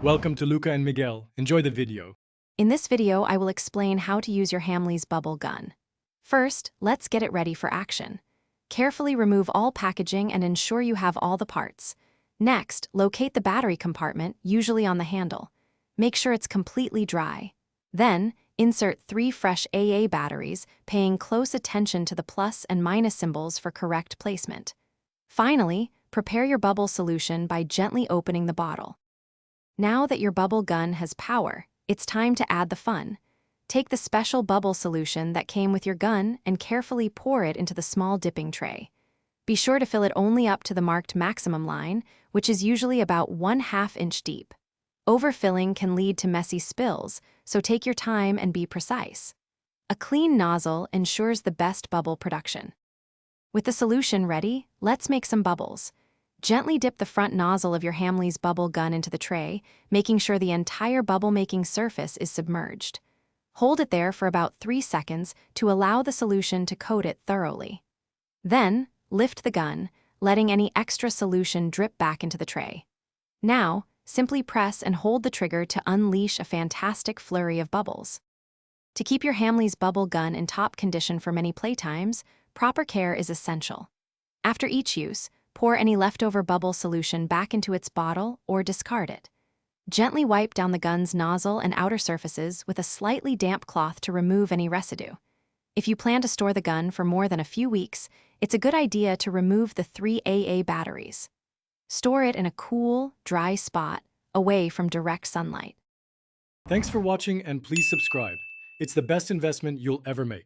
Welcome to Luca and Miguel. Enjoy the video. In this video, I will explain how to use your Hamleys Bubble Gun. First, let's get it ready for action. Carefully remove all packaging and ensure you have all the parts. Next, locate the battery compartment, usually on the handle. Make sure it's completely dry. Then, insert 3 fresh AA batteries, paying close attention to the plus and minus symbols for correct placement. Finally, prepare your bubble solution by gently opening the bottle. Now that your bubble gun has power, it's time to add the fun. Take the special bubble solution that came with your gun and carefully pour it into the small dipping tray. Be sure to fill it only up to the marked maximum line, which is usually about 1/2 inch deep. Overfilling can lead to messy spills, so take your time and be precise. A clean nozzle ensures the best bubble production. With the solution ready, let's make some bubbles. Gently dip the front nozzle of your Hamleys bubble gun into the tray, making sure the entire bubble-making surface is submerged. Hold it there for about 3 seconds to allow the solution to coat it thoroughly. Then, lift the gun, letting any extra solution drip back into the tray. Now, simply press and hold the trigger to unleash a fantastic flurry of bubbles. To keep your Hamleys bubble gun in top condition for many playtimes, proper care is essential. After each use, pour any leftover bubble solution back into its bottle or discard it. Gently wipe down the gun's nozzle and outer surfaces with a slightly damp cloth to remove any residue. If you plan to store the gun for more than a few weeks, it's a good idea to remove the 3 AA batteries. Store it in a cool, dry spot, away from direct sunlight. Thanks for watching and please subscribe. It's the best investment you'll ever make.